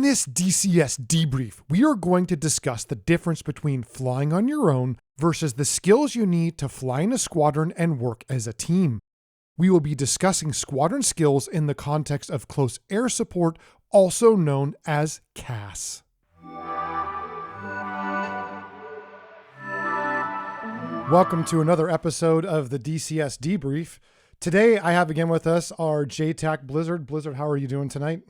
this DCS debrief, we are going to discuss the difference between flying on your own versus the skills you need to fly in a squadron and work as a team. We will be discussing squadron skills in the context of close air support, also known as CAS. Welcome to another episode of the DCS Debrief. Today I have again with us our JTAC Blizzard. Blizzard, how are you doing tonight?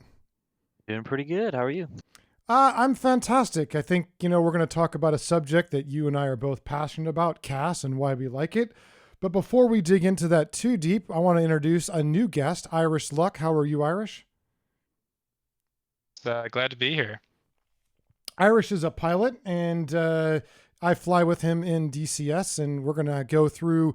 Doing pretty good. How are you? I'm fantastic. I think, we're going to talk about a subject that you and I are both passionate about, CAS, and why we like it. But before we dig into that too deep, I want to introduce a new guest, Irish Luck. How are you, Irish? Glad to be here. Irish is a pilot, and I fly with him in DCS, and we're going to go through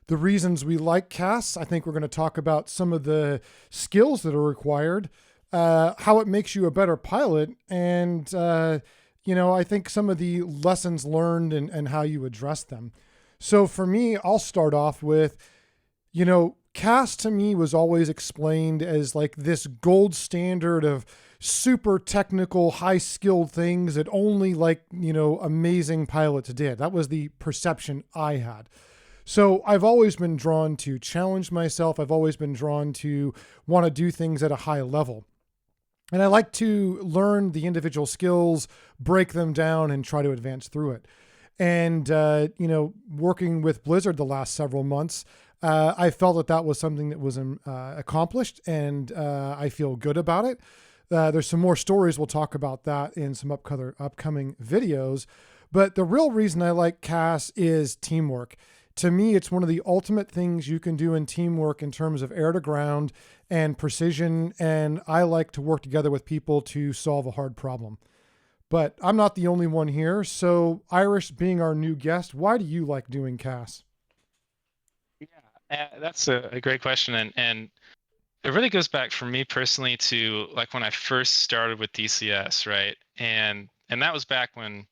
the reasons we like CAS. I think we're going to talk about some of the skills that are required, how it makes you a better pilot, and, I think some of the lessons learned and how you address them. So for me, I'll start off with, CAS to me was always explained as like this gold standard of super technical, high skilled things that only amazing pilots did. That was the perception I had. So I've always been drawn to challenge myself. I've always been drawn to want to do things at a high level. And I like to learn the individual skills, break them down, and try to advance through it. And, working with Blizzard the last several months, I felt that was something that was accomplished, and I feel good about it. There's some more stories. We'll talk about that in some upcoming videos. But the real reason I like CAS is teamwork. To me, it's one of the ultimate things you can do in teamwork in terms of air to ground and precision. And I like to work together with people to solve a hard problem. But I'm not the only one here. So Irish, being our new guest, why do you like doing CAS? Yeah, that's a great question. And it really goes back for me personally to like when I first started with DCS, right? And that was back when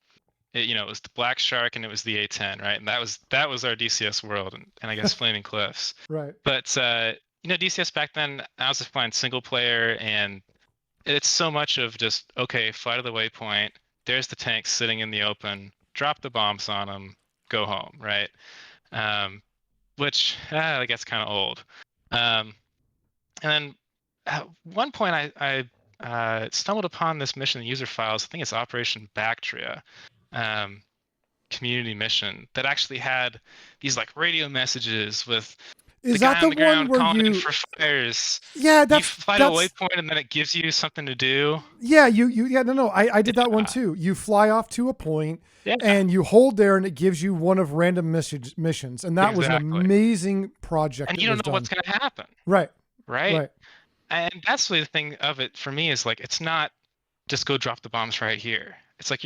it was the Black Shark and it was the A10, right? And that was our DCS world and I guess Flaming Cliffs. Right. But DCS back then, I was just playing single player, and it's so much of just, okay, fly to the waypoint, there's the tanks sitting in the open, drop the bombs on them, go home, right? Which I guess kind of old. And then at one point I stumbled upon this mission in user files. I think it's Operation Bactria, community mission that actually had these like radio messages with Is the guy that on the the ground one where calling you for fires. Yeah, You fly to a waypoint and then it gives you something to do. Yeah, I did that one too. You fly off to a point and you hold there and it gives you one of random missions. And that was an amazing project. And you don't know what's going to happen. Right. And that's the thing of it for me is like, it's not just go drop the bombs right here. It's like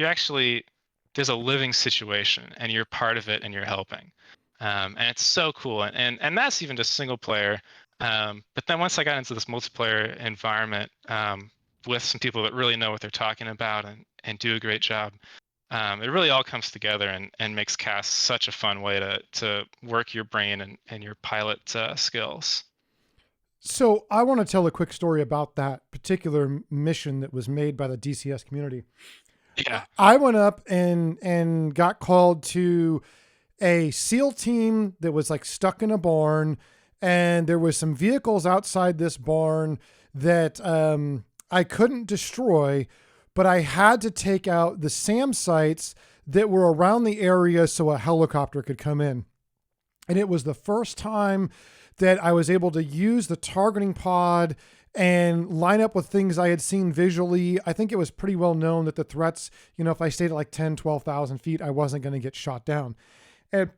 there's a living situation and you're part of it and you're helping. And it's so cool. And that's even just single player. But then once I got into this multiplayer environment with some people that really know what they're talking about and do a great job, it really all comes together and makes CAS such a fun way to work your brain and your pilot skills. So I want to tell a quick story about that particular mission that was made by the DCS community. Yeah. I went up and got called to a SEAL team that was like stuck in a barn, and there was some vehicles outside this barn that I couldn't destroy, but I had to take out the SAM sites that were around the area so a helicopter could come in. And it was the first time that I was able to use the targeting pod and line up with things I had seen visually. I think it was pretty well known that the threats, if I stayed at like 10, 12,000 feet, I wasn't going to get shot down. And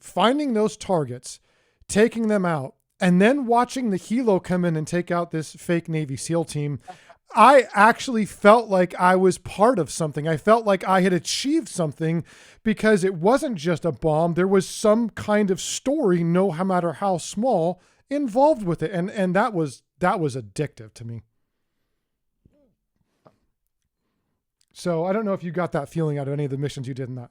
finding those targets, taking them out, and then watching the helo come in and take out this fake Navy SEAL team, I actually felt like I was part of something. I felt like I had achieved something because it wasn't just a bomb. There was some kind of story, no matter how small, involved with it. And that was addictive to me. So I don't know if you got that feeling out of any of the missions you did in that.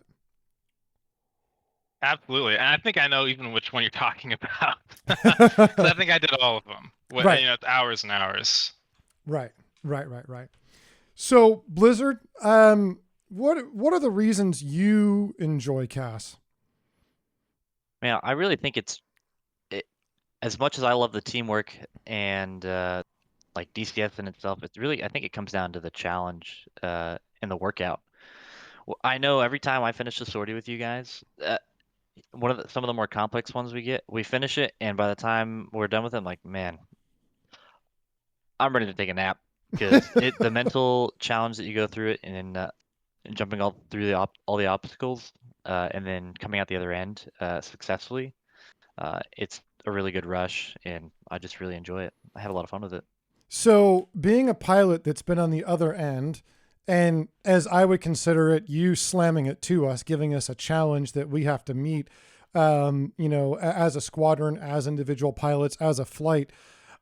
Absolutely. And I think I know even which one you're talking about. 'Cause I think I did all of them. Right. Hours and hours. Right. So Blizzard, what are the reasons you enjoy CAS? Man, I really think it, as much as I love the teamwork and like DCS in itself, it's really I think it comes down to the challenge and the workout. I know every time I finish a sortie with you guys, some of the more complex ones we finish it, and by the time we're done with it, I'm like, man, I'm ready to take a nap because the mental challenge that you go through it and jumping all through all the obstacles and then coming out the other end successfully, it's a really good rush, and I just really enjoy it. I have a lot of fun with it. So being a pilot that's been on the other end, and as I would consider it, you slamming it to us, giving us a challenge that we have to meet, as a squadron, as individual pilots, as a flight.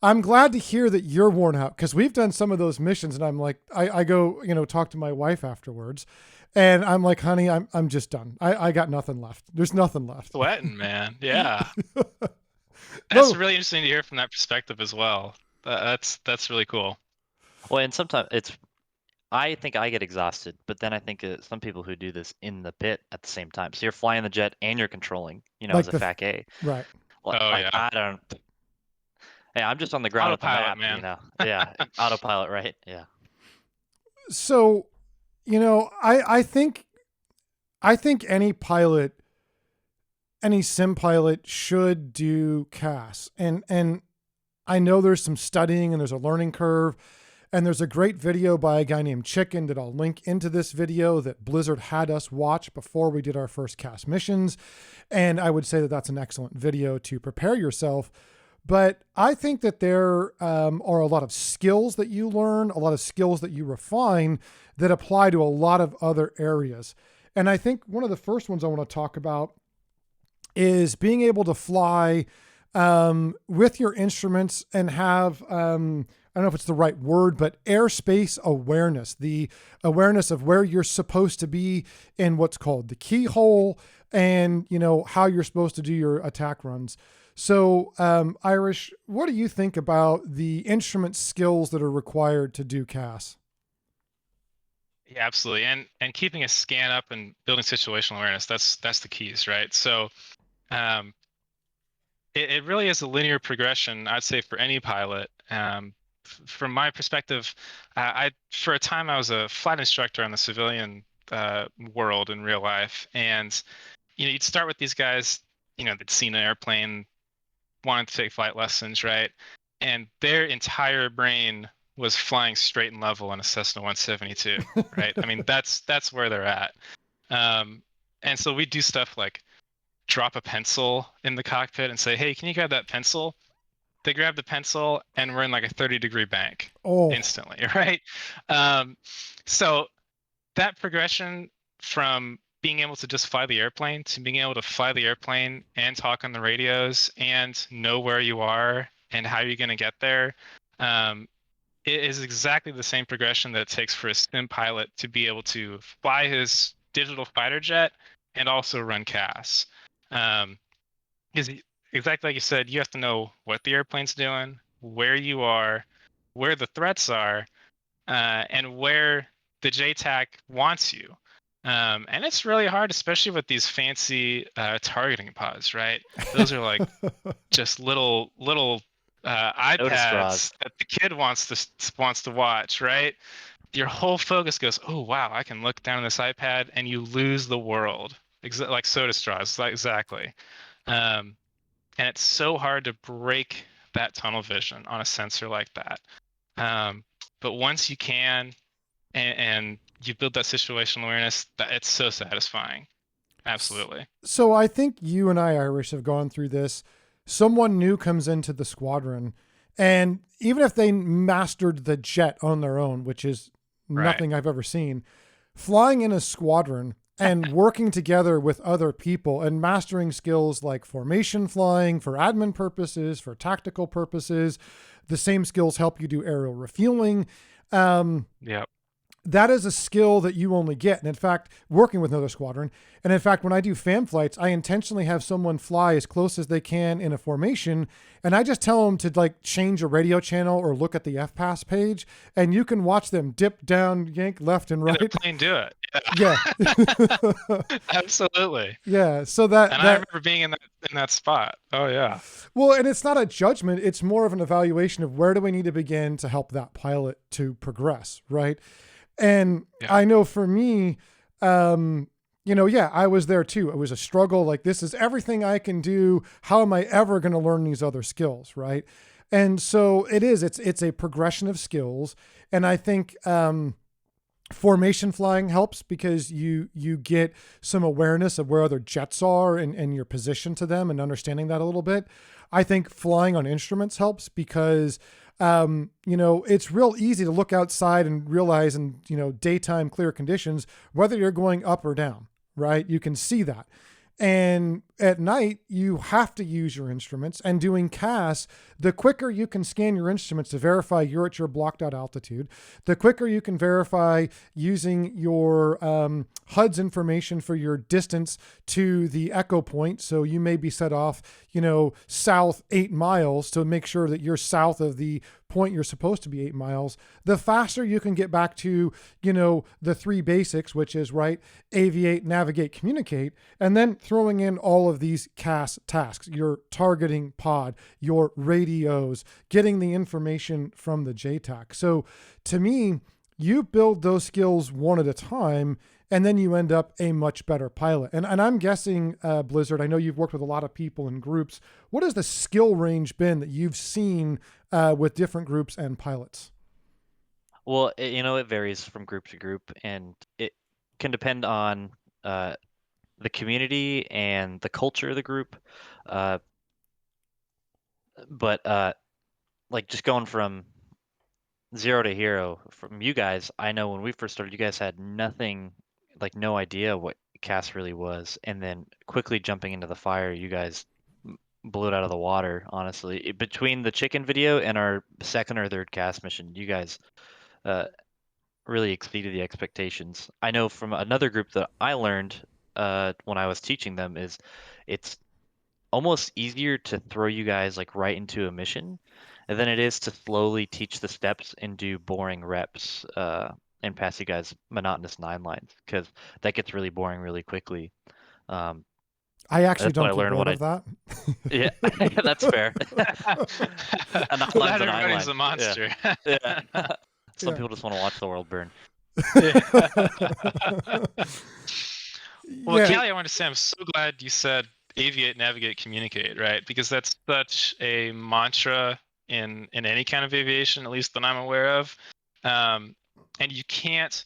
I'm glad to hear that you're worn out because we've done some of those missions, and I'm like, I go, talk to my wife afterwards, and I'm like, honey, I'm just done. I got nothing left. There's nothing left. Sweating, man. Yeah. No. That's really interesting to hear from that perspective as well. That's really cool. Well, and sometimes I think I get exhausted, but then I think some people who do this in the pit at the same time. So you're flying the jet and you're controlling, Like as a FAC A. right. Oh, yeah. I don't. Hey, I'm just on the ground with a Autopilot, map, man. Yeah, autopilot, right? Yeah. So, I think any pilot, any sim pilot should do CAS. And I know there's some studying and there's a learning curve. And there's a great video by a guy named Chicken that I'll link into this video that Blizzard had us watch before we did our first CAS missions. And I would say that that's an excellent video to prepare yourself. But I think that there are a lot of skills that you learn, a lot of skills that you refine that apply to a lot of other areas. And I think one of the first ones I want to talk about is being able to fly with your instruments and have, I don't know if it's the right word, but airspace awareness, the awareness of where you're supposed to be in what's called the keyhole and, how you're supposed to do your attack runs. So, Irish, what do you think about the instrument skills that are required to do CAS? Yeah, absolutely. And keeping a scan up and building situational awareness, that's the keys, right? So it really is a linear progression, I'd say, for any pilot. From my perspective, for a time I was a flight instructor on the civilian world in real life, and you'd start with these guys, they'd seen an airplane, wanted to take flight lessons, right? And their entire brain was flying straight and level in a Cessna 172, right? I mean, that's where they're at. And so we do stuff like drop a pencil in the cockpit and say, hey, can you grab that pencil? They grab the pencil and we're in like a 30-degree bank instantly, right? So that progression from being able to just fly the airplane to being able to fly the airplane and talk on the radios and know where you are and how you're going to get there, it is exactly the same progression that it takes for a sim pilot to be able to fly his digital fighter jet and also run CAS. Because exactly like you said, you have to know what the airplane's doing, where you are, where the threats are, and where the JTAC wants you. And it's really hard, especially with these fancy targeting pods, right? Those are like just little iPads that the kid wants to watch, right? Your whole focus goes, oh wow, I can look down on this iPad, and you lose the world, like soda straws, exactly. And it's so hard to break that tunnel vision on a sensor like that. But once you can, and you build that situational awareness, it's so satisfying. Absolutely. So I think you and I, Irish, have gone through this. Someone new comes into the squadron, and even if they mastered the jet on their own, which is nothing I've ever seen, flying in a squadron and working together with other people and mastering skills like formation flying for admin purposes, for tactical purposes, the same skills help you do aerial refueling. Yep. that is a skill that you only get. And in fact, working with another squadron, and in fact, when I do fan flights, I intentionally have someone fly as close as they can in a formation, and I just tell them to like change a radio channel or look at the FPAS page, and you can watch them dip down, yank left and right. And the plane do it. Yeah. Absolutely. Yeah. So that, And I remember being in that spot. Oh yeah. well, and it's not a judgment. It's more of an evaluation of where do we need to begin to help that pilot to progress, right? And Yeah. I know for me, I was there too. It was a struggle. Like, this is everything I can do. How am I ever going to learn these other skills, right? And so it's a progression of skills. And I think formation flying helps because you get some awareness of where other jets are and your position to them and understanding that a little bit. I think flying on instruments helps because it's real easy to look outside and realize in, daytime clear conditions, whether you're going up or down, right? You can see that. And at night, you have to use your instruments. And doing CAS, the quicker you can scan your instruments to verify you're at your blocked out altitude, the quicker you can verify using your HUD's information for your distance to the echo point. So you may be set off, south 8 miles to make sure that you're south of the point you're supposed to be 8 miles. The faster you can get back to, the 3 basics, which is right, aviate, navigate, communicate, and then throwing in all of these CAS tasks, your targeting pod, your radios, getting the information from the JTAC. So to me, you build those skills one at a time, and then you end up a much better pilot. And I'm guessing, Blizzard, I know you've worked with a lot of people in groups. What has the skill range been that you've seen with different groups and pilots? Well, it varies from group to group, and it can depend on the community and the culture of the group. But like just going from zero to hero from you guys, I know when we first started, you guys had nothing, like no idea what CAS really was, and then quickly jumping into the fire, you guys blew it out of the water. Honestly, between the chicken video and our second or third CAS mission, you guys really exceeded the expectations. I know from another group that I learned when I was teaching them is it's almost easier to throw you guys like right into a mission than it is to slowly teach the steps and do boring reps and pass you guys monotonous 9 lines, because that gets really boring really quickly. I actually That's what I don't get learned bored when of that. Yeah, that's fair. A 9 Not line's a 9 everybody's line. a monster. Yeah. Some Yeah. people just want to watch the world burn. Well, Yeah. Callie, I want to say I'm so glad you said aviate, navigate, communicate, right? Because that's such a mantra in any kind of aviation, at least that I'm aware of. And you can't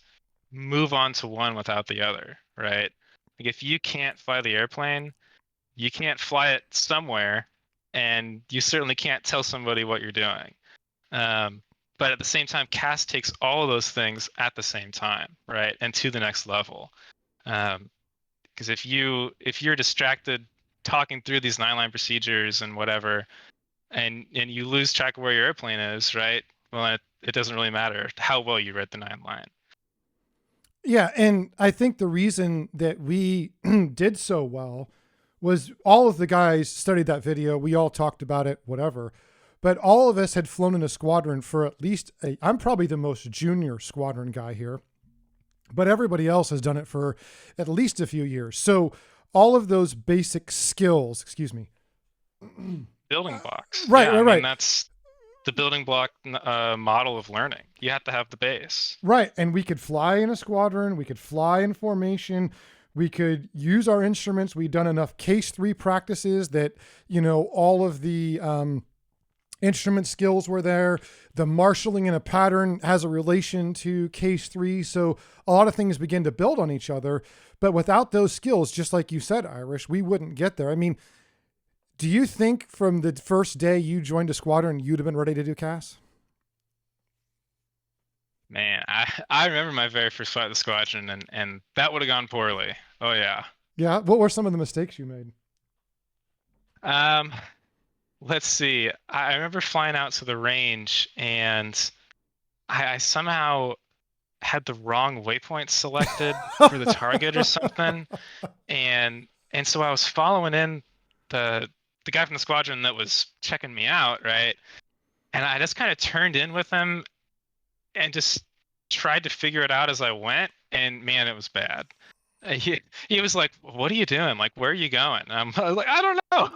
move on to one without the other, right? Like if you can't fly the airplane, you can't fly it somewhere, and you certainly can't tell somebody what you're doing. But at the same time, CAS takes all of those things at the same time, right? And to the next level. Because if you're distracted talking through these 9-line procedures and whatever, and you lose track of where your airplane is, right? Well, it doesn't really matter how well you read the 9-line. Yeah, and I think the reason that we did so well was all of the guys studied that video. We all talked about it, whatever. But all of us had flown in a squadron for at least I'm probably the most junior squadron guy here, but everybody else has done it for at least a few years. So all of those basic skills, Building blocks. Right, yeah, right. And that's the building block model of learning. You have to have the base. Right. And we could fly in a squadron. We could fly in formation. We could use our instruments. We'd done enough case 3 practices that, all of the instrument skills were there. The marshalling in a pattern has a relation to case 3. So a lot of things begin to build on each other. But without those skills, just like you said, Irish, we wouldn't get there. I mean, do you think from the first day you joined a squadron, you'd have been ready to do CAS? Man, I remember my very first flight of the squadron, and that would have gone poorly. Oh yeah. Yeah. What were some of the mistakes you made? Let's see. I remember flying out to the range, and I somehow had the wrong waypoint selected for the target or something, and so I was following in the guy from the squadron that was checking me out, right? And I just kind of turned in with him and just tried to figure it out as I went, and man, it was bad. He was like, "What are you doing? Like, where are you going?" I was like, "I don't know."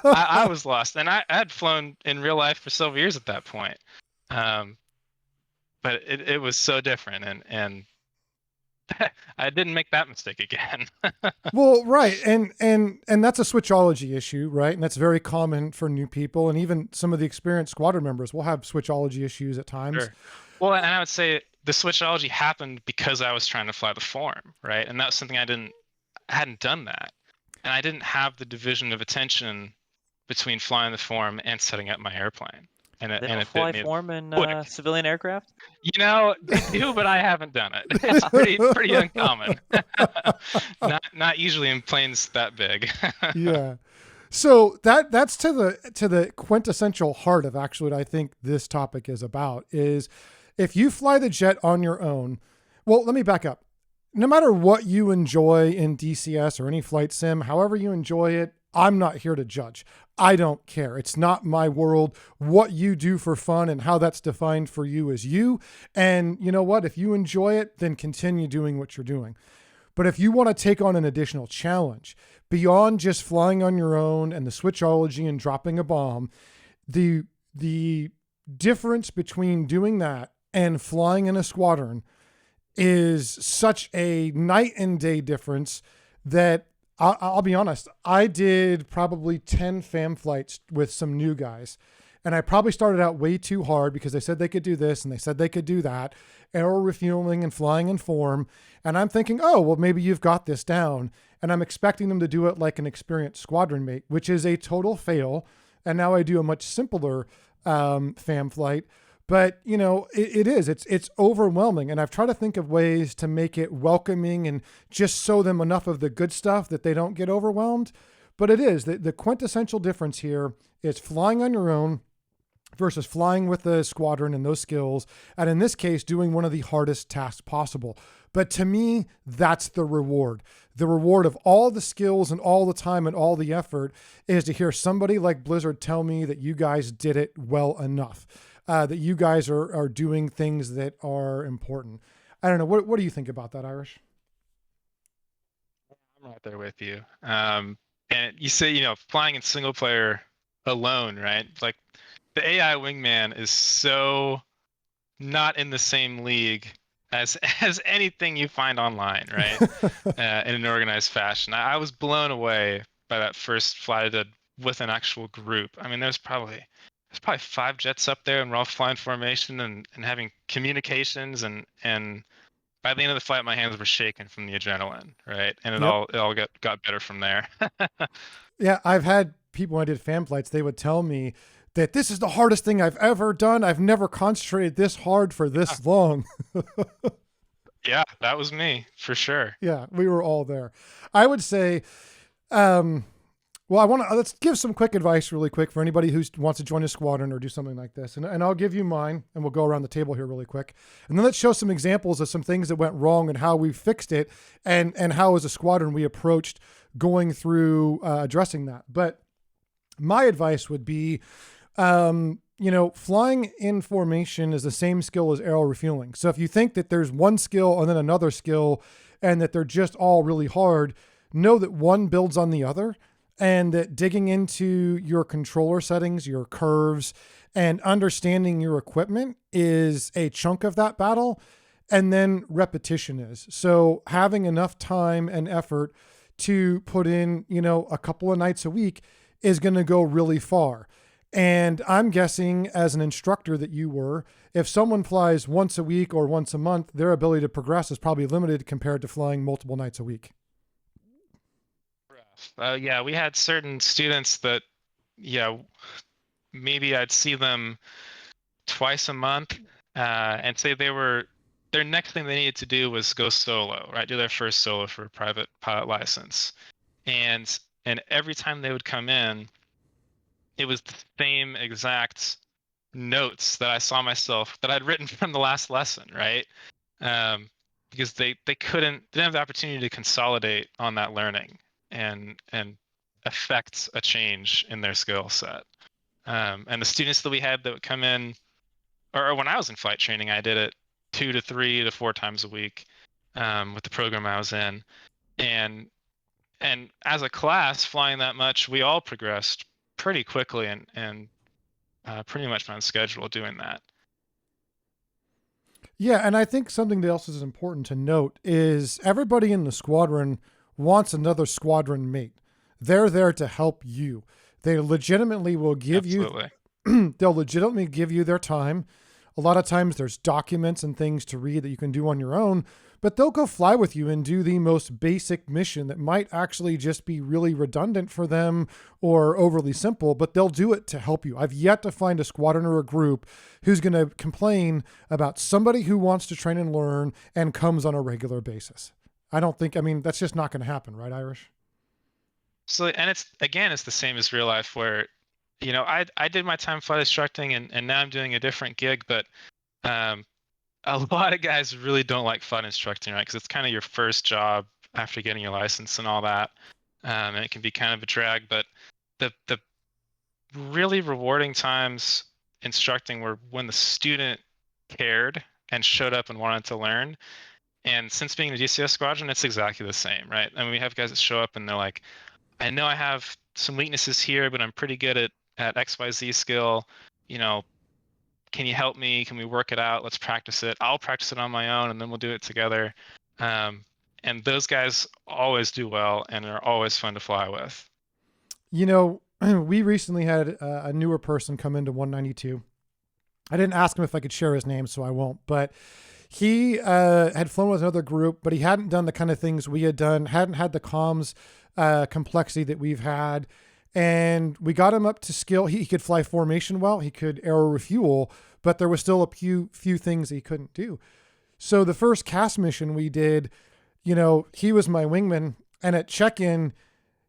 I was lost, and I had flown in real life for several years at that point. But it was so different, and I didn't make that mistake again. Well, right, and that's a switchology issue, right? And that's very common for new people, and even some of the experienced squadron members will have switchology issues at times. Sure. Well, and I would say the switchology happened because I was trying to fly the form, right? And that was something I hadn't done that, and I didn't have the division of attention between flying the form and setting up my airplane. And They it don't bit fly me. form in Quick. Civilian aircraft? You know, they do, but I haven't done it. It's pretty uncommon. Not usually in planes that big. Yeah. So that's to the quintessential heart of actually what I think this topic is about is if you fly the jet on your own. Well, let me back up. No matter what you enjoy in DCS or any flight sim, however you enjoy it, I'm not here to judge. I don't care. It's not my world. What you do for fun and how that's defined for you is you. And you know what? If you enjoy it, then continue doing what you're doing. But if you want to take on an additional challenge beyond just flying on your own and the switchology and dropping a bomb, the difference between doing that and flying in a squadron is such a night and day difference that I'll be honest, I did probably 10 fam flights with some new guys. And I probably started out way too hard because they said they could do this and they said they could do that. Aero refueling and flying in form. And I'm thinking, oh, well, maybe you've got this down. And I'm expecting them to do it like an experienced squadron mate, which is a total fail. And now I do a much simpler fam flight. But you know, it's overwhelming. And I've tried to think of ways to make it welcoming and just show them enough of the good stuff that they don't get overwhelmed. But it is the quintessential difference here is flying on your own versus flying with a squadron and those skills. And in this case, doing one of the hardest tasks possible. But to me, that's the reward. The reward of all the skills and all the time and all the effort is to hear somebody like Blizzard tell me that you guys did it well enough. That you guys are doing things that are important. I don't know. What do you think about that, Irish? I'm right there with you. And you say, flying in single player alone, right? Like the AI wingman is so not in the same league as anything you find online, right? In an organized fashion. I was blown away by that first flight I did with an actual group. I mean, there's probably 5 jets up there, and we're all flying formation and having communications, and by the end of the flight, my hands were shaking from the adrenaline, right? And it Yep. all got better from there. Yeah, I've had people when I did fan flights, they would tell me that this is the hardest thing I've ever done. I've never concentrated this hard for this long. Yeah, that was me for sure. Yeah, we were all there. I would say, well, let's give some quick advice really quick for anybody who wants to join a squadron or do something like this. And I'll give you mine and we'll go around the table here really quick. And then let's show some examples of some things that went wrong and how we fixed it and how as a squadron we approached going through addressing that. But my advice would be, flying in formation is the same skill as aero refueling. So if you think that there's one skill and then another skill and that they're just all really hard, know that one builds on the other. And that digging into your controller settings, your curves, and understanding your equipment is a chunk of that battle. And then repetition is. So having enough time and effort to put in, a couple of nights a week is going to go really far. And I'm guessing as an instructor that you were, if someone flies once a week or once a month, their ability to progress is probably limited compared to flying multiple nights a week. Yeah, we had certain students that, maybe I'd see them twice a month, and say their next thing they needed to do was go solo, right? Do their first solo for a private pilot license. And every time they would come in, it was the same exact notes that I saw myself that I'd written from the last lesson, right? Because they didn't have the opportunity to consolidate on that learning and affect a change in their skill set. And the students that we had that would come in, or when I was in flight training, I did it 2 to 3 to 4 times a week with the program I was in, and as a class flying that much, we all progressed pretty quickly and pretty much on schedule doing that. Yeah, and I think something else is important to note is everybody in the squadron wants another squadron mate. They're there to help you. They legitimately will give Absolutely. you they'll legitimately give you their time. A lot of times there's documents and things to read that you can do on your own, but they'll go fly with you and do the most basic mission that might actually just be really redundant for them or overly simple, but they'll do it to help you. I've yet to find a squadron or a group who's going to complain about somebody who wants to train and learn and comes on a regular basis. I mean, that's just not going to happen, right, Irish? So, and it's the same as real life where, I did my time flight instructing and now I'm doing a different gig, but a lot of guys really don't like flight instructing, right? Because it's kind of your first job after getting your license and all that. And it can be kind of a drag, but the really rewarding times instructing were when the student cared and showed up and wanted to learn. And since being in the DCS squadron, it's exactly the same, right? I mean, we have guys that show up and they're like, I know I have some weaknesses here, but I'm pretty good at XYZ skill. Can you help me? Can we work it out? Let's practice it. I'll practice it on my own and then we'll do it together. And those guys always do well and are always fun to fly with. We recently had a newer person come into 192. I didn't ask him if I could share his name, so I won't, but he had flown with another group, but he hadn't done the kind of things we had done, hadn't had the comms complexity that we've had. And we got him up to skill. He could fly formation well, he could aero refuel, but there was still a few things that he couldn't do. So the first CAS mission we did, he was my wingman, and at check-in,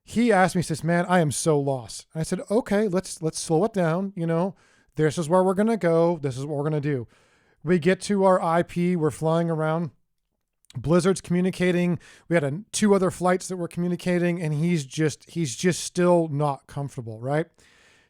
he asked me, he says, man, I am so lost. And I said, okay, let's slow it down. This is where we're going to go. This is what we're going to do. We get to our IP. We're flying around. Blizzard's communicating. We had 2 other flights that were communicating, and he's just still not comfortable. Right.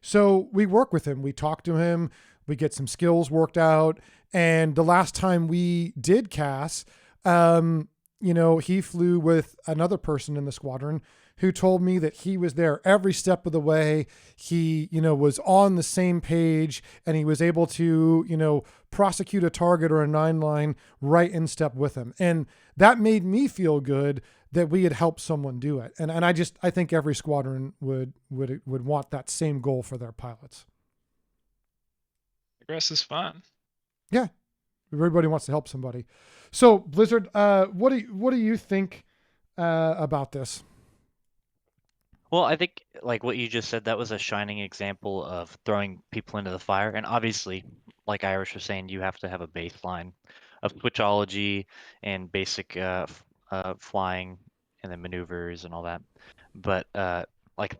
So we work with him. We talk to him. We get some skills worked out. And the last time we did CAS, he flew with another person in the squadron who told me that he was there every step of the way. He, was on the same page, and he was able to, prosecute a target or a 9-line right in step with him. And that made me feel good that we had helped someone do it. And I think every squadron would want that same goal for their pilots. Progress is fun. Yeah. Everybody wants to help somebody. So Blizzard, what do you think about this? Well, I think like what you just said, that was a shining example of throwing people into the fire. And obviously, like Irish was saying, you have to have a baseline of switchology and basic flying and then maneuvers and all that. But like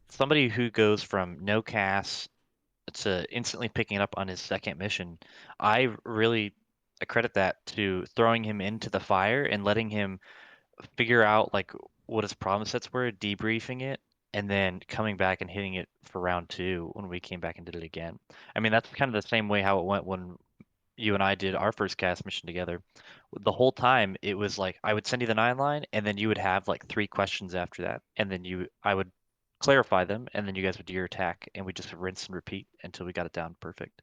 somebody who goes from no CAS to instantly picking it up on his second mission, I credit that to throwing him into the fire and letting him figure out like what his problem sets were, debriefing it, and then coming back and hitting it for round 2 when we came back and did it again. I mean, that's kind of the same way how it went when you and I did our first CAS mission together. The whole time it was like I would send you the 9-line, and then you would have like 3 questions after that, and then I would clarify them, and then you guys would do your attack, and we just rinse and repeat until we got it down perfect.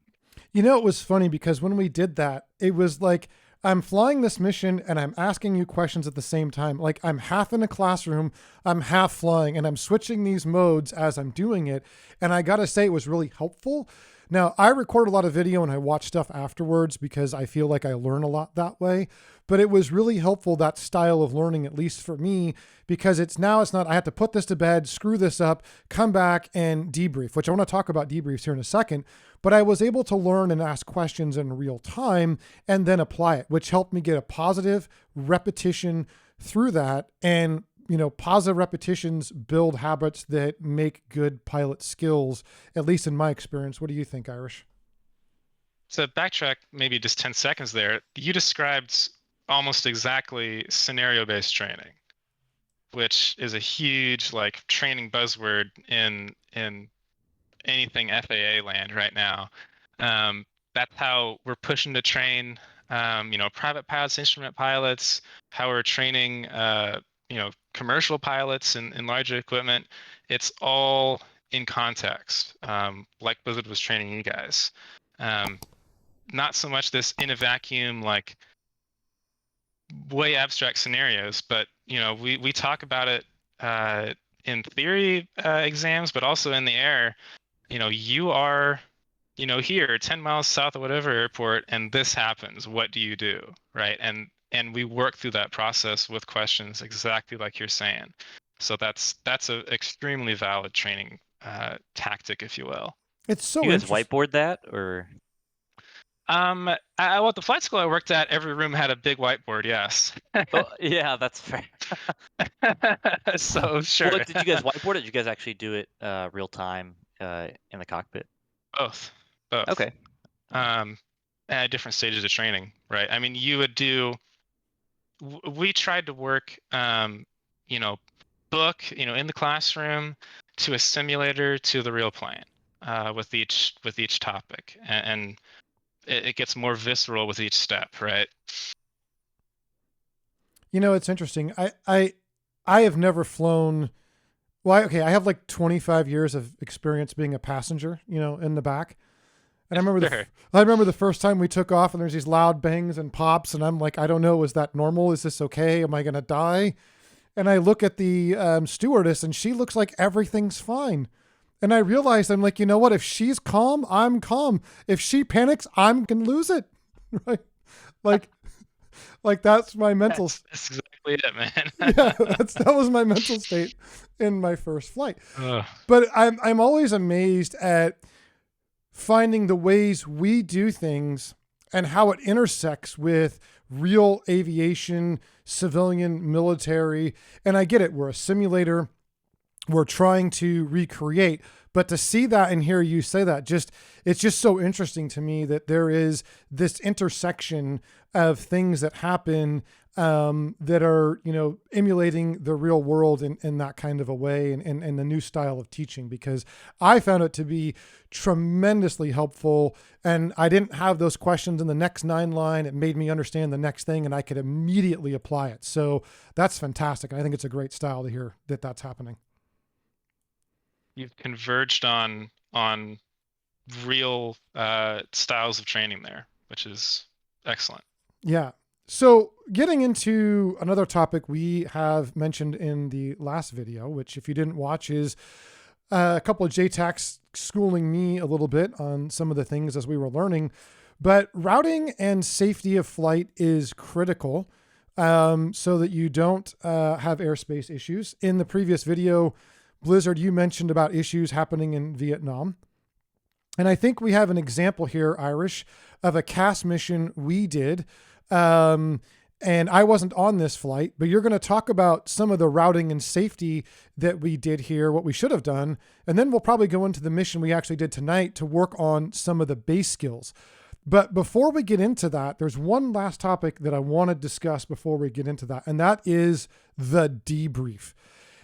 It was funny because when we did that, it was like I'm flying this mission and I'm asking you questions at the same time. Like I'm half in a classroom, I'm half flying, and I'm switching these modes as I'm doing it. And I got to say, it was really helpful. Now, I record a lot of video and I watch stuff afterwards because I feel like I learn a lot that way. But it was really helpful, that style of learning, at least for me, because it's not, I have to put this to bed, screw this up, come back and debrief, which I want to talk about debriefs here in a second. But I was able to learn and ask questions in real time and then apply it, which helped me get a positive repetition through that. And positive repetitions build habits that make good pilot skills, at least in my experience. What do you think, Irish? to backtrack maybe just 10 seconds there, you described almost exactly scenario-based training, which is a huge like training buzzword in anything FAA land right now. That's how we're pushing to train, private pilots, instrument pilots, how we're training, commercial pilots in larger equipment. It's all in context, like Blizzard was training you guys. Not so much this in a vacuum, like way abstract scenarios, but we talk about it in theory exams, but also in the air. You are here 10 miles south of whatever airport and this happens, what do you do, right? And we work through that process with questions exactly like you're saying. So that's a extremely valid training tactic, if you will. It's so Do you guys interesting. whiteboard that, or? Well, at the flight school I worked at, every room had a big whiteboard, yes. Oh, yeah, that's fair. So sure. Well, did you guys whiteboard it? Did you guys actually do it real time in the cockpit? Both. Okay. At different stages of training, right? I mean, you would do. We tried to work, book, in the classroom, to a simulator, to the real plane, with each topic, and it gets more visceral with each step, right? It's interesting. I have never flown. Well, I have like 25 years of experience being a passenger, in the back. And I remember Sure. I remember the first time we took off and there's these loud bangs and pops and I'm like, I don't know, is that normal? Is this okay? Am I going to die? And I look at the stewardess and she looks like everything's fine. And I realized, I'm like, you know what? If she's calm, I'm calm. If she panics, I'm going to lose it. Right? Like that's my mental. That's exactly it, man. Yeah, that was my mental state in my first flight. Ugh. But I'm always amazed at finding the ways we do things and how it intersects with real aviation, civilian, military. And I get it. We're a simulator. We're trying to recreate, but to see that and hear you say that, it's just so interesting to me that there is this intersection of things that happen that are, emulating the real world in that kind of a way and the new style of teaching, because I found it to be tremendously helpful. And I didn't have those questions in the next 9 line. It made me understand the next thing and I could immediately apply it. So that's fantastic. And I think it's a great style to hear that that's happening. You've converged on real styles of training there, which is excellent. Yeah. So getting into another topic we have mentioned in the last video, which if you didn't watch is a couple of JTACs schooling me a little bit on some of the things as we were learning, but routing and safety of flight is critical so that you don't have airspace issues. In the previous video, Blizzard, you mentioned about issues happening in Vietnam. And I think we have an example here, Irish, of a CAS mission we did. And I wasn't on this flight, but you're going to talk about some of the routing and safety that we did here, what we should have done. And then we'll probably go into the mission we actually did tonight to work on some of the base skills. But before we get into that, there's one last topic that I want to discuss before we get into that. And that is the debrief.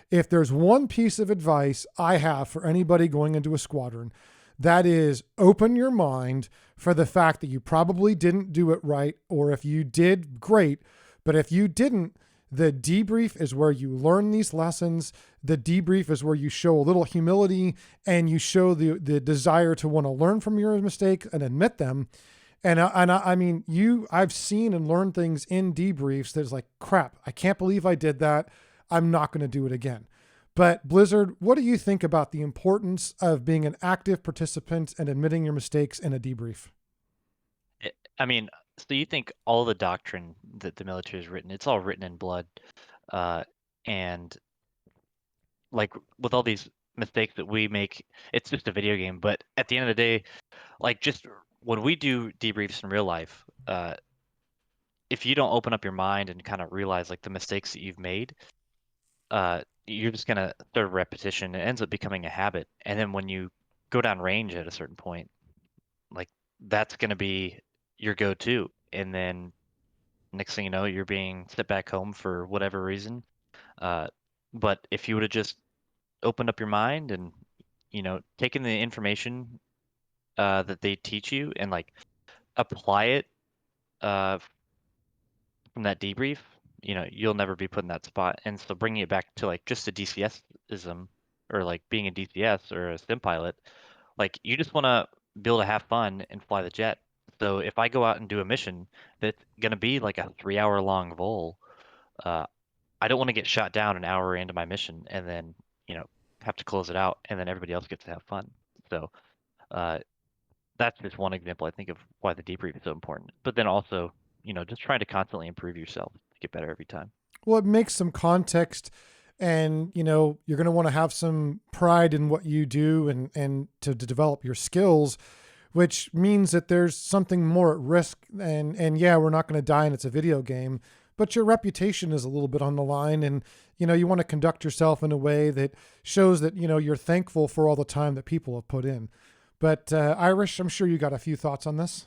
If there's one piece of advice I have for anybody going into a squadron, that is open your mind for the fact that you probably didn't do it right, or if you did, great. But if you didn't, the debrief is where you learn these lessons. The debrief is where you show a little humility and you show the desire to want to learn from your mistakes and admit them. And I mean, I've seen and learned things in debriefs that's like, crap, I can't believe I did that. I'm not going to do it again. But Blizzard, what do you think about the importance of being an active participant and admitting your mistakes in a debrief? I mean, so you think all the doctrine that the military has written, it's all written in blood. And like with all these mistakes that we make, it's just a video game. But at the end of the day, like just when we do debriefs in real life, if you don't open up your mind and kind of realize like the mistakes that you've made, you're just gonna start repetition. It ends up becoming a habit, and then when you go down range at a certain point, like that's going to be your go-to. And then next thing you know, you're being sent back home for whatever reason. But if you would have just opened up your mind and, taken the information that they teach you and like apply it uh, from that debrief, you'll never be put in that spot. And so bringing it back to like just a DCS-ism or like being a DCS or a sim pilot, like you just want to be able to have fun and fly the jet. So if I go out and do a mission that's going to be like a 3-hour long vol, uh, I don't want to get shot down an hour into my mission and then, have to close it out and then everybody else gets to have fun. So uh, that's just one example, I think, of why the debrief is so important. But then also, just trying to constantly improve yourself to get better every time. Well, it makes some context, and you're going to want to have some pride in what you do and to develop your skills, which means that there's something more at risk. And yeah, we're not going to die and it's a video game, but your reputation is a little bit on the line, and you want to conduct yourself in a way that shows that you're thankful for all the time that people have put in. But Irish, I'm sure you got a few thoughts on this.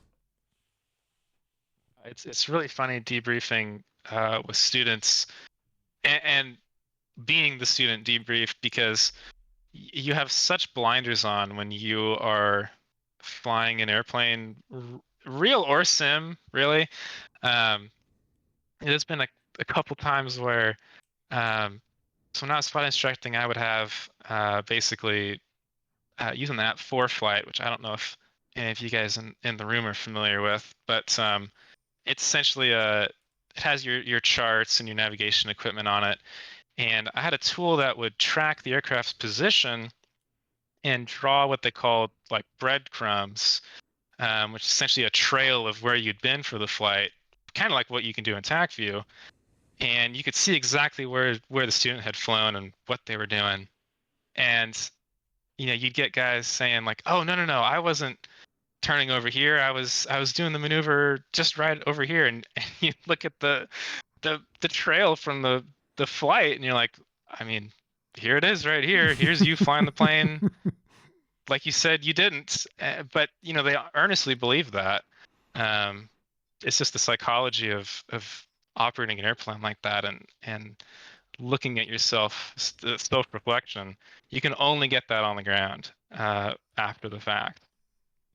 It's really funny debriefing with students and being the student debrief, because you have such blinders on when you are flying an airplane, real or sim, really. There's been a couple times where, so when I was flight instructing, I would have basically using that for flight, which I don't know if any of you guys in the room are familiar with, but it's essentially it has your charts and your navigation equipment on it. And I had a tool that would track the aircraft's position and draw what they called like breadcrumbs, which is essentially a trail of where you'd been for the flight, kind of like what you can do in TACView. And you could see exactly where the student had flown and what they were doing. And you'd get guys saying like, "Oh, no, I wasn't turning over here. I was doing the maneuver just right over here." And you look at the trail from the flight, and you're like, I mean, here it is right here. Here's you flying the plane like you said you didn't. But they earnestly believe that. It's just the psychology of operating an airplane like that, and looking at yourself, self-reflection. You can only get that on the ground after the fact.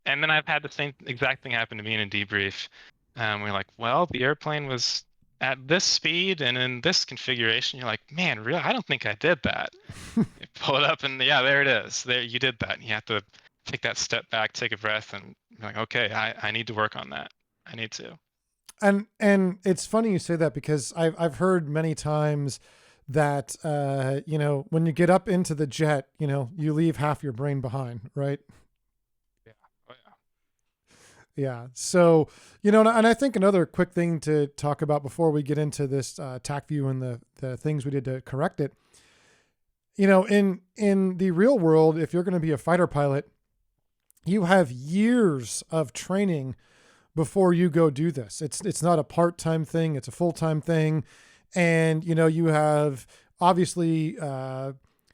And then I've had the same exact thing happen to me in a debrief. We're like, well, the airplane was at this speed and in this configuration. You're like, man, really? I don't think I did that. You pull it up and yeah, there it is. There, you did that. And you have to take that step back, take a breath, and be like, okay, I need to work on that. I need to. And it's funny you say that, because I've heard many times that when you get up into the jet, you leave half your brain behind, right? Yeah. Oh, yeah. Yeah. So, and I think another quick thing to talk about before we get into this TACView and the things we did to correct it, in the real world, if you're going to be a fighter pilot, you have years of training before you go do this. It's not a part-time thing. It's a full-time thing. And, you have obviously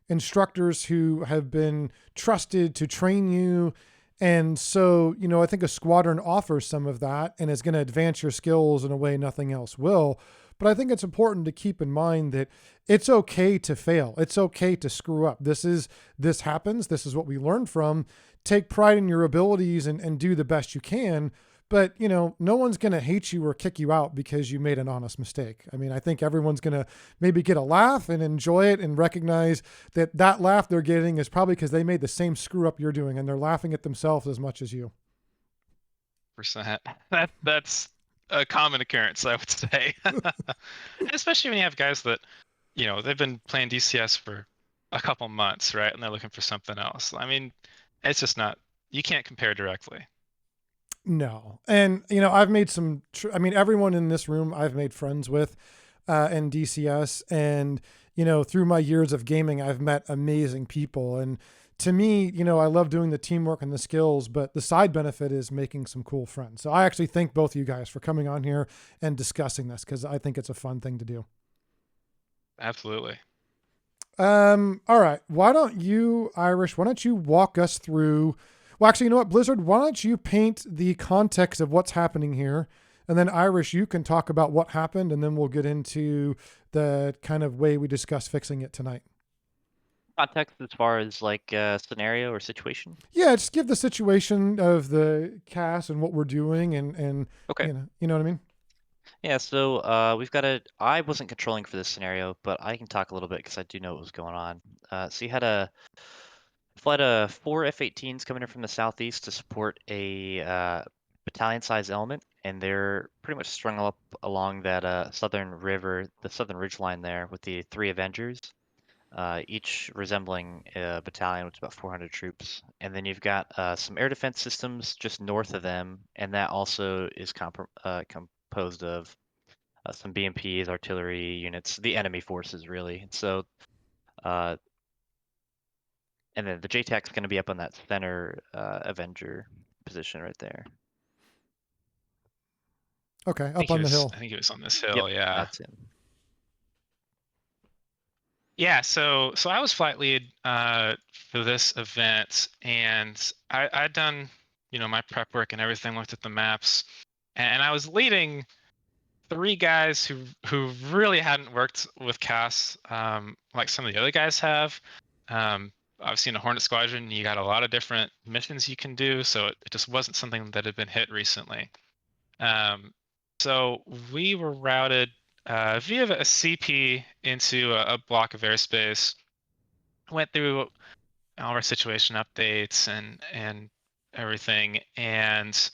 instructors who have been trusted to train you. And so, I think a squadron offers some of that and is going to advance your skills in a way nothing else will. But I think it's important to keep in mind that it's okay to fail. It's okay to screw up. This happens. This is what we learn from. Take pride in your abilities and do the best you can. But, no one's going to hate you or kick you out because you made an honest mistake. I mean, I think everyone's going to maybe get a laugh and enjoy it and recognize that laugh they're getting is probably because they made the same screw up you're doing, and they're laughing at themselves as much as you. Percent. That's a common occurrence, I would say. Especially when you have guys that, they've been playing DCS for a couple months, right? And they're looking for something else. I mean, it's just not, you can't compare directly. No. And, I've made everyone in this room I've made friends with in DCS. And, through my years of gaming, I've met amazing people. And to me, I love doing the teamwork and the skills, but the side benefit is making some cool friends. So I actually thank both of you guys for coming on here and discussing this, because I think it's a fun thing to do. Absolutely. All right. Why don't you, Irish, walk us through, Well, actually, you know what, Blizzard, why don't you paint the context of what's happening here? And then Irish, you can talk about what happened, and then we'll get into the kind of way we discuss fixing it tonight. Context as far as like scenario or situation. Yeah, just give the situation of the cast and what we're doing, and Okay. you know what I mean? Yeah, so I wasn't controlling for this scenario, but I can talk a little bit because I do know what was going on. So you had a flight of 4 F-18s coming in from the southeast to support a battalion-sized element, and they're pretty much strung up along that southern river, the southern ridge line there, with the 3 Avengers, each resembling a battalion with about 400 troops. And then you've got some air defense systems just north of them, and that also is composed of some BMPs, artillery units, the enemy forces really. And so, and then the JTAC's going to be up on that center Avenger position right there. Okay, up on the hill. I think it was on this hill. Yeah. That's him. Yeah, so I was flight lead for this event, and I'd done, my prep work and everything, looked at the maps, and I was leading 3 guys who really hadn't worked with CAS like some of the other guys have. Obviously in a Hornet Squadron, you got a lot of different missions you can do, so it just wasn't something that had been hit recently. So we were routed via a CP into a block of airspace. Went through all our situation updates and everything, and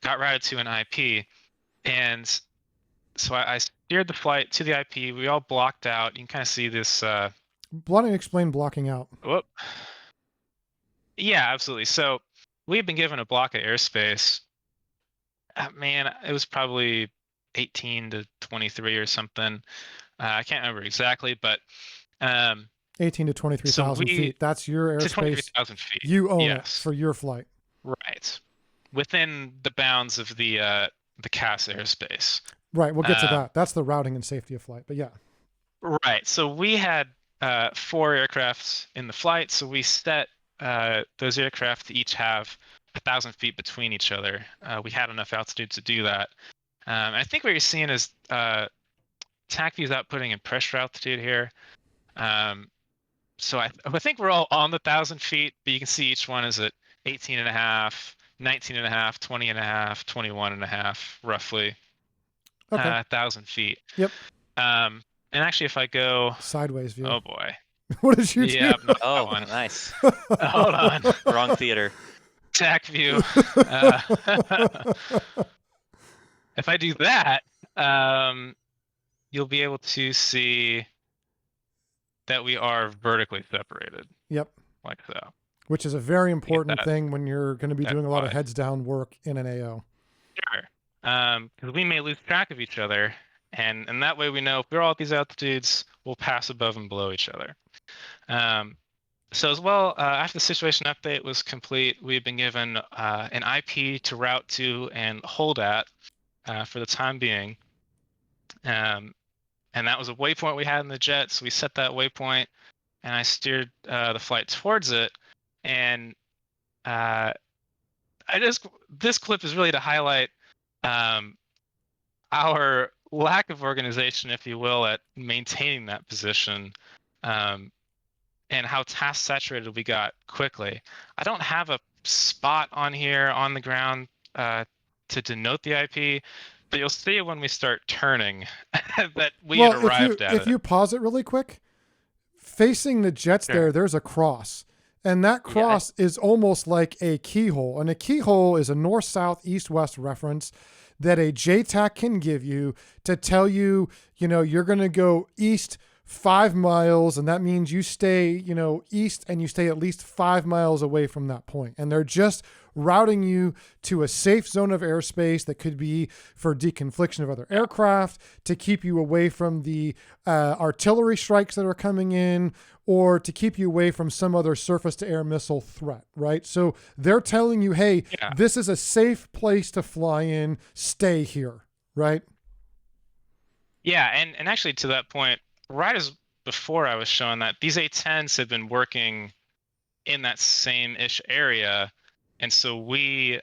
got routed to an IP. And so I steered the flight to the IP. We all blocked out. You can kind of see this. Why don't you explain blocking out? Whoop. Yeah, absolutely. So we had been given a block of airspace. Man, it was probably 18 to 23 or something. I can't remember exactly, but 18 to 23,000 feet. That's your airspace. 23,000 feet. You own it for your flight. Right, within the bounds of the CAS airspace. Right, we'll get to that. That's the routing and safety of flight, but yeah. Right, so we had 4 aircraft in the flight, so we set those aircraft to each have 1,000 feet between each other. We had enough altitude to do that. I think what you're seeing is TAC views outputting and pressure altitude here. So I think we're all on the 1,000 feet, but you can see each one is at 18.5, 19.5, 20.5, 21.5, roughly. Okay. 1,000 feet. Yep. And actually, if I go sideways view. Oh boy. What did you do? Yeah. Oh, nice. Hold on. Wrong theater. TAC view. If I do that, you'll be able to see that we are vertically separated. Yep. Like so. Which is a very important thing when you're going to be doing a lot of heads down work in an AO. Sure. Because we may lose track of each other, and that way we know if we're all at these altitudes, we'll pass above and below each other. So as well, after the situation update was complete, we've been given an IP to route to and hold at for the time being. And that was a waypoint we had in the jet, so we set that waypoint, and I steered the flight towards it. And this clip is really to highlight our lack of organization, if you will, at maintaining that position, and how task saturated we got quickly. I don't have a spot on here on the ground to denote the IP, but you'll see when we start turning that we had arrived at it. If you pause it really quick, facing the jets there's a cross. And that cross is almost like a keyhole. And a keyhole is a north, south, east, west reference that a JTAC can give you to tell you, you're going to go east 5 miles. And that means you stay, east, and you stay at least 5 miles away from that point. And they're just routing you to a safe zone of airspace that could be for deconfliction of other aircraft, to keep you away from the artillery strikes that are coming in, or to keep you away from some other surface-to-air missile threat, right? So they're telling you, hey, this is a safe place to fly in, stay here, right? Yeah, and actually to that point, right as before I was showing that, these A-10s had been working in that same-ish area, And so we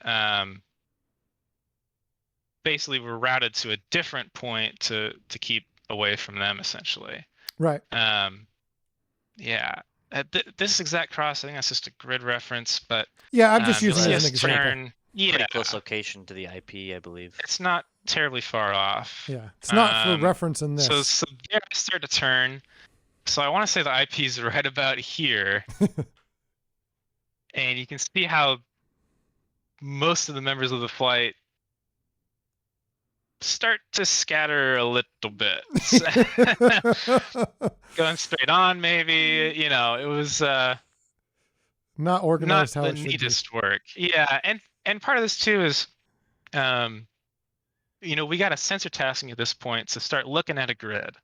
basically were routed to a different point to keep away from them, essentially. Right. Yeah. This exact crossing, that's just a grid reference, but Yeah, I'm just you'll using see it as us an example. turn. Yeah, Pretty close location to the IP, I believe. it's not terribly far off. Yeah, it's not for reference in this. So there I start to turn. So I want to say the IP is right about here. And you can see how most of the members of the flight start to scatter a little bit. Going straight on, maybe. It was not organized not how the it should be. neatest work. Yeah, and part of this too is we got a sensor tasking at this point to start looking at a grid.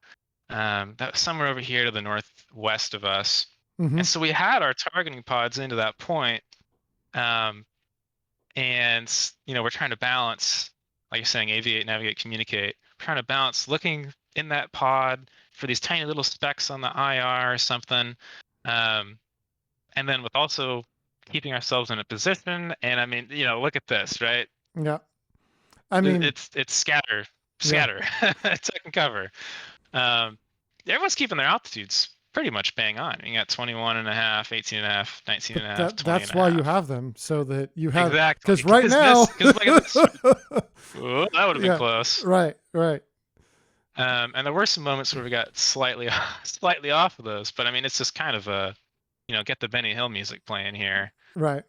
That was somewhere over here to the northwest of us. Mm-hmm. And so we had our targeting pods into that point. And we're trying to balance, like you're saying, aviate, navigate, communicate. We're trying to balance looking in that pod for these tiny little specks on the IR or something. And then with also keeping ourselves in a position. And I mean, look at this, right? Yeah. I mean, it's scatter, taking cover. Everyone's keeping their altitudes pretty much bang on. You got 21 and a half, 18 and a half, 19 and a half, 20 that's and a why half. you have them, so that you have, exactly. because right now, look at this. Whoa, that would have been close. Right. And there were some moments where we got slightly off of those, but I mean, it's just kind of a, get the Benny Hill music playing here. Right.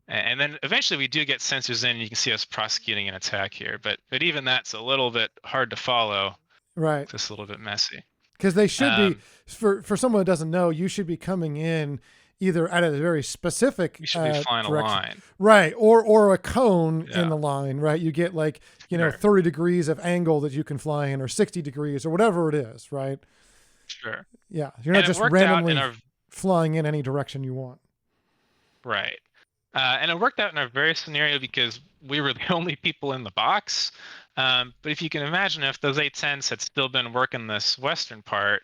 And then eventually we do get sensors in, and you can see us prosecuting an attack here, but even that's a little bit hard to follow. Right. Just a little bit messy. Because they should be, for someone who doesn't know, you should be coming in either at a very specific you should be flying direction. a line. Right, or a cone in the line, right? You get 30 degrees of angle that you can fly in, or 60 degrees, or whatever it is, right? Sure. Yeah, you're not just randomly flying in any direction you want. Right. And it worked out in our various scenario because we were the only people in the box. But if you can imagine, if those 810s had still been working this western part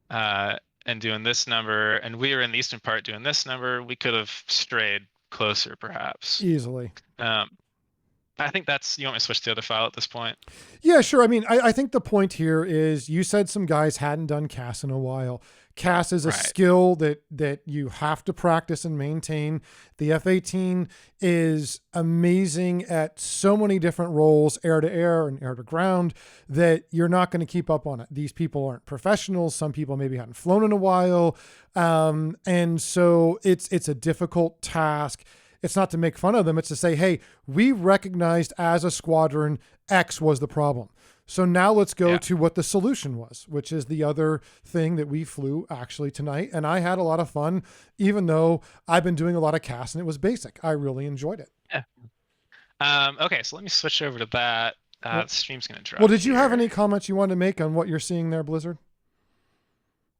and doing this number, and we were in the eastern part doing this number, we could have strayed closer, perhaps. Easily. I think you want me to switch to the other file at this point? Yeah, sure. I mean, I think the point here is you said some guys hadn't done CAS in a while. CAS is a skill that you have to practice and maintain. The F-18 is amazing at so many different roles, air to air and air to ground, that you're not going to keep up on it. These people aren't professionals. Some people maybe hadn't flown in a while. And so it's a difficult task. It's not to make fun of them. It's to say, hey, we recognized as a squadron X was the problem. So now let's go to what the solution was, which is the other thing that we flew actually tonight. And I had a lot of fun, even though I've been doing a lot of CAS and it was basic. I really enjoyed it. Yeah. Okay, so let me switch over to that. The stream's going to drop. Well, did you have any comments you wanted to make on what you're seeing there, Blizzard?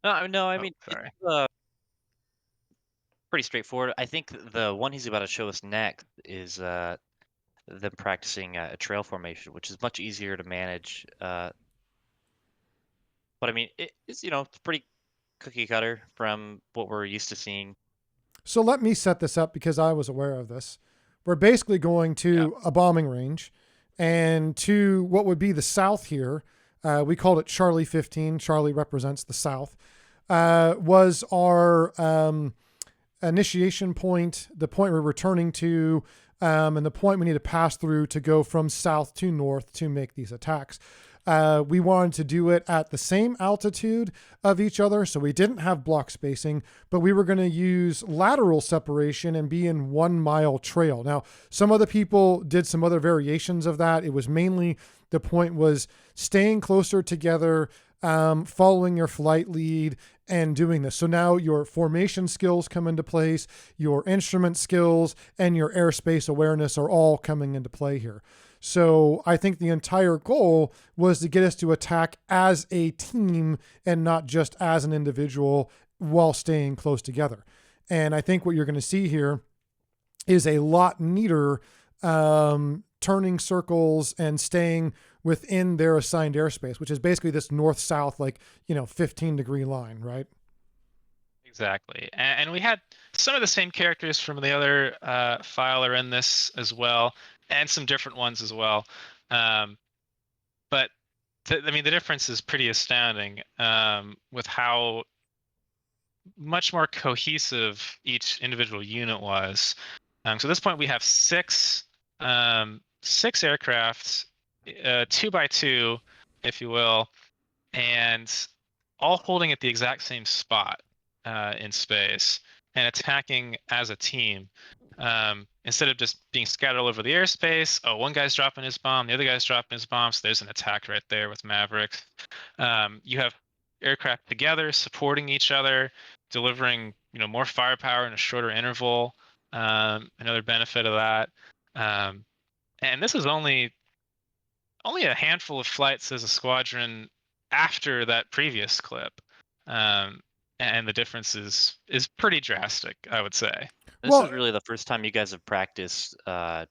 No, I mean, it's pretty straightforward. I think the one he's about to show us next is them practicing a trail formation, which is much easier to manage. But I mean, it's it's pretty cookie cutter from what we're used to seeing. So let me set this up because I was aware of this. We're basically going to a bombing range, and to what would be the south here. We called it Charlie 15. Charlie represents the south. Was our initiation point, the point we're returning to, and the point we need to pass through to go from south to north to make these attacks. We wanted to do it at the same altitude of each other, so we didn't have block spacing, but we were going to use lateral separation and be in 1 mile trail. Now, some other people did some other variations of that. It was mainly, the point was staying closer together, following your flight lead and doing this. So now your formation skills come into place, your instrument skills and your airspace awareness are all coming into play here. So I think the entire goal was to get us to attack as a team and not just as an individual while staying close together. And I think what you're going to see here is a lot neater turning circles and staying within their assigned airspace, which is basically this north-south, 15-degree line, right? Exactly. And we had some of the same characters from the other file are in this as well, and some different ones as well. But I mean, the difference is pretty astounding with how much more cohesive each individual unit was. So at this point, we have six aircraft, 2x2, if you will, and all holding at the exact same spot in space and attacking as a team. Instead of just being scattered all over the airspace, one guy's dropping his bomb, the other guy's dropping his bomb, so there's an attack right there with Maverick. You have aircraft together supporting each other, delivering more firepower in a shorter interval. Another benefit of that. And this is only a handful of flights as a squadron after that previous clip. And the difference is pretty drastic, I would say. This is really the first time you guys have practiced like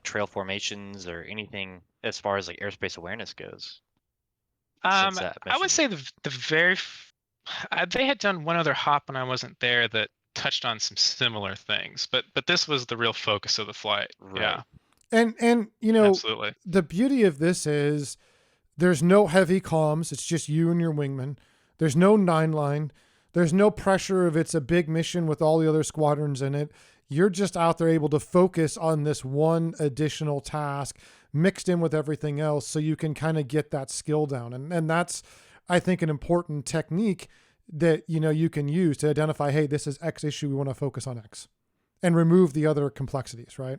trail formations or anything as far as like airspace awareness goes. I would say they had done one other hop when I wasn't there that touched on some similar things, but this was the real focus of the flight. Right. Yeah. And Absolutely. The beauty of this is there's no heavy comms. It's just you and your wingman. There's no 9-line. There's no pressure if it's a big mission with all the other squadrons in it. You're just out there able to focus on this one additional task mixed in with everything else so you can kind of get that skill down. And that's, I think, an important technique that, you can use to identify, hey, this is X issue. We want to focus on X and remove the other complexities, right?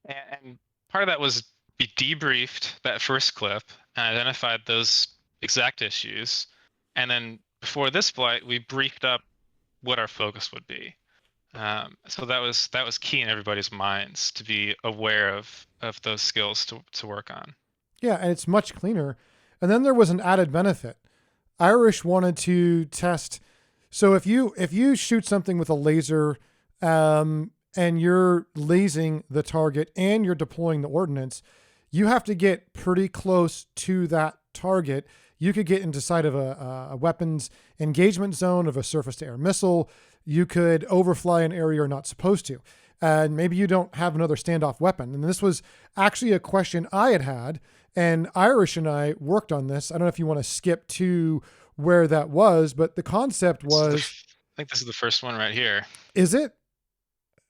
And part of that was we debriefed that first clip and identified those exact issues. And then before this flight, we briefed up what our focus would be. So that was key in everybody's minds to be aware of those skills to work on. Yeah, and it's much cleaner. And then there was an added benefit. Irish wanted to test. So if you shoot something with a laser, and you're lasing the target and you're deploying the ordnance, you have to get pretty close to that target. You could get into sight of a weapons engagement zone of a surface-to-air missile. You could overfly an area you're not supposed to. And maybe you don't have another standoff weapon. And this was actually a question I had, and Irish and I worked on this. I don't know if you want to skip to where that was, but the concept was... I think this is the first one right here. Is it?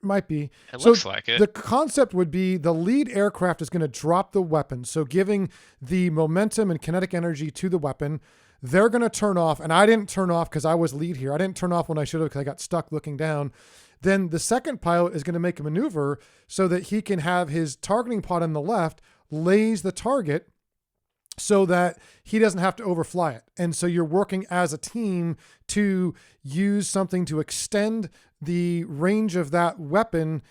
Might be. It looks like it. The concept would be the lead aircraft is going to drop the weapon. So giving the momentum and kinetic energy to the weapon, they're going to turn off. And I didn't turn off because I was lead here. I didn't turn off when I should have because I got stuck looking down. Then the second pilot is going to make a maneuver so that he can have his targeting pod on the left laze the target so that he doesn't have to overfly it. And so you're working as a team to use something to extend the range of that weapon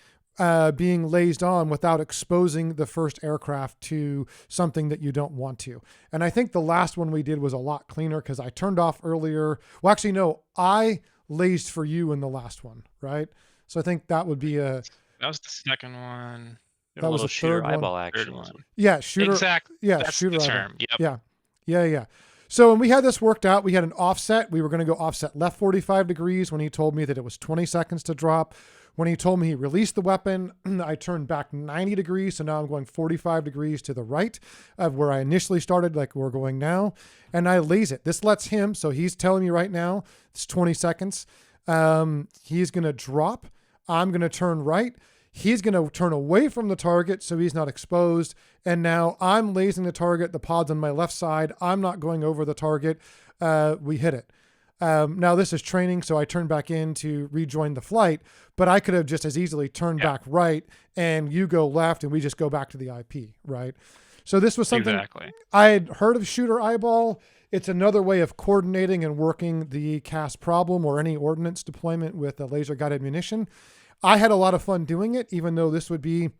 being lased on without exposing the first aircraft to something that you don't want to. And I think the last one we did was a lot cleaner because I turned off earlier. Well, actually, no, I lased for you in the last one, right? So I think that would be That was the second one. That was a shooter third eyeball one. action. Yeah, shooter. Exactly. Yeah, that's shooter the eyeball. term. Yep. Yeah. So when we had this worked out, we had an offset. We were going to go offset left 45 degrees when he told me that it was 20 seconds to drop. When he told me he released the weapon, I turned back 90 degrees. So now I'm going 45 degrees to the right of where I initially started, like we're going now. And I laze it. This lets him, so he's telling me right now, it's 20 seconds. He's going to drop. I'm going to turn right. He's going to turn away from the target so he's not exposed. And now I'm lasing the target. The pod's on my left side. I'm not going over the target. We hit it. Now this is training, so I turn back in to rejoin the flight, but I could have just as easily turned back right and you go left and we just go back to the IP, right? So this was something I had heard of shooter eyeball. It's another way of coordinating and working the CAS problem or any ordnance deployment with a laser guided munition. I had a lot of fun doing it, even though this would be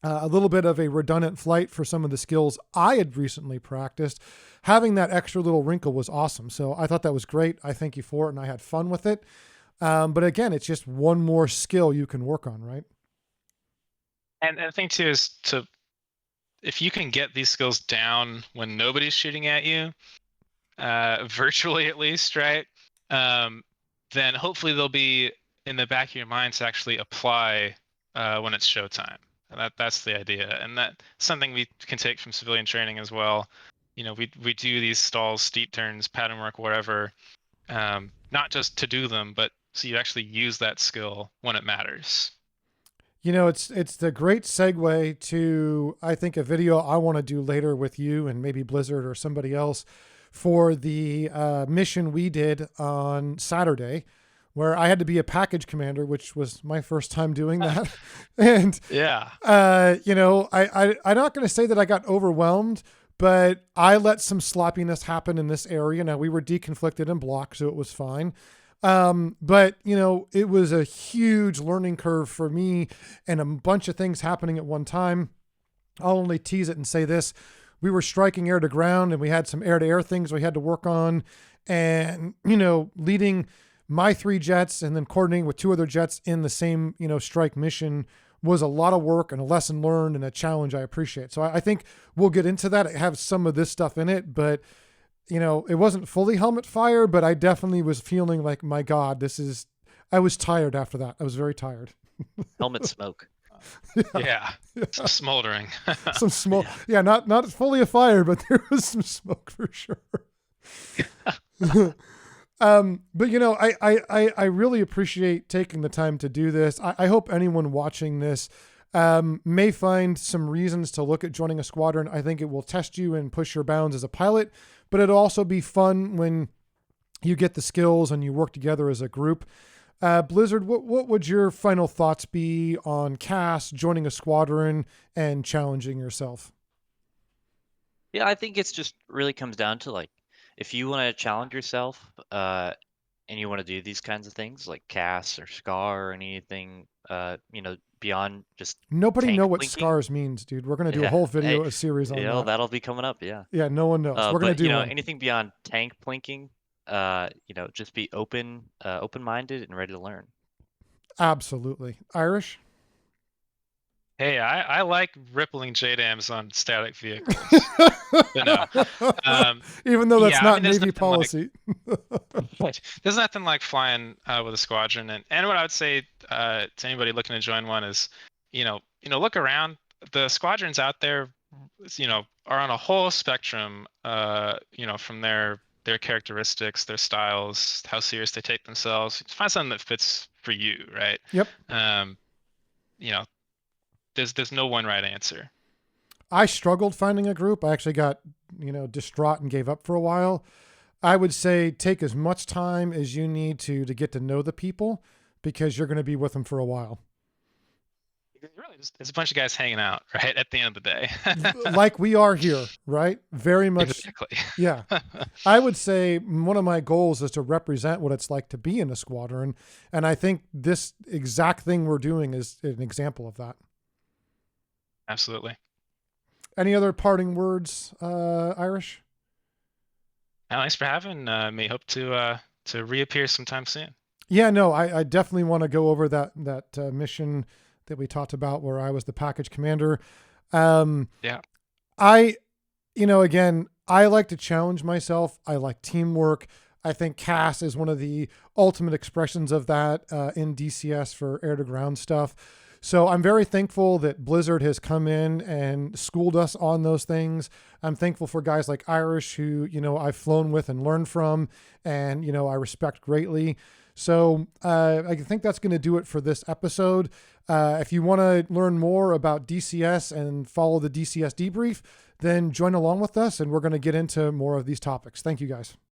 a little bit of a redundant flight for some of the skills I had recently practiced. Having that extra little wrinkle was awesome. So I thought that was great. I thank you for it, and I had fun with it. But again, it's just one more skill you can work on, right? And the thing too is if you can get these skills down when nobody's shooting at you, virtually at least, right? then hopefully they'll be in the back of your mind to actually apply when it's showtime. And that's the idea, and that's something we can take from civilian training as well. We do these stalls, steep turns, pattern work, whatever, not just to do them, but so you actually use that skill when it matters. It's the great segue to, I think, a video I want to do later with you and maybe Blizzard or somebody else for the mission we did on Saturday, where I had to be a package commander, which was my first time doing that. And yeah, I'm not going to say that I got overwhelmed, but I let some sloppiness happen in this area. Now, we were deconflicted and blocked, so it was fine. But it was a huge learning curve for me and a bunch of things happening at one time. I'll only tease it and say this. We were striking air to ground and we had some air to air things we had to work on, and, leading my 3 jets and then coordinating with 2 other jets in the same, strike mission was a lot of work and a lesson learned and a challenge I appreciate. So I think we'll get into that. I have some of this stuff in it, but it wasn't fully helmet fire, but I definitely was feeling like, my God, I was tired after that. I was very tired. Helmet smoke. yeah. Some smoldering. Some smoke. Yeah, not fully a fire, but there was some smoke for sure. But I really appreciate taking the time to do this. I hope anyone watching this may find some reasons to look at joining a squadron. I think it will test you and push your bounds as a pilot, but it'll also be fun when you get the skills and you work together as a group. Blizzard, what would your final thoughts be on CAS, joining a squadron, and challenging yourself? Yeah, I think it's just really comes down to, like, if you want to challenge yourself and you want to do these kinds of things like CAS or SCAR or anything, beyond just nobody tank know what blinking. SCARs means, dude. We're going to do a Yeah. whole video, Hey, a series on that. that'll be coming up. Yeah. Yeah, no one knows. We're going to do one. Anything beyond tank blinking, just be open-minded and ready to learn. Absolutely. Irish? Hey, I like rippling JDAMs on static vehicles. Even though that's not Navy nothing policy. There's nothing like flying with a squadron. And what I would say to anybody looking to join one is, look around. The squadrons out there, are on a whole spectrum, from their characteristics, their styles, how serious they take themselves. Find something that fits for you, right? Yep. There's no one right answer. I struggled finding a group. I actually got, distraught and gave up for a while. I would say take as much time as you need to get to know the people, because you're going to be with them for a while. Really, it's a bunch of guys hanging out, right? At the end of the day. Like we are here, right? Very much. Exactly. Yeah. I would say one of my goals is to represent what it's like to be in a squadron. And I think this exact thing we're doing is an example of that. Absolutely. Any other parting words, Irish? Thanks for having me. Hope to reappear sometime soon. Yeah, no, I definitely want to go over that mission that we talked about where I was the package commander. Yeah. Again, I like to challenge myself. I like teamwork. I think CAS is one of the ultimate expressions of that in DCS for air to ground stuff. So I'm very thankful that Blizzard has come in and schooled us on those things. I'm thankful for guys like Irish who, I've flown with and learned from, and, I respect greatly. So I think that's going to do it for this episode. If you want to learn more about DCS and follow the DCS Debrief, then join along with us, and we're going to get into more of these topics. Thank you, guys.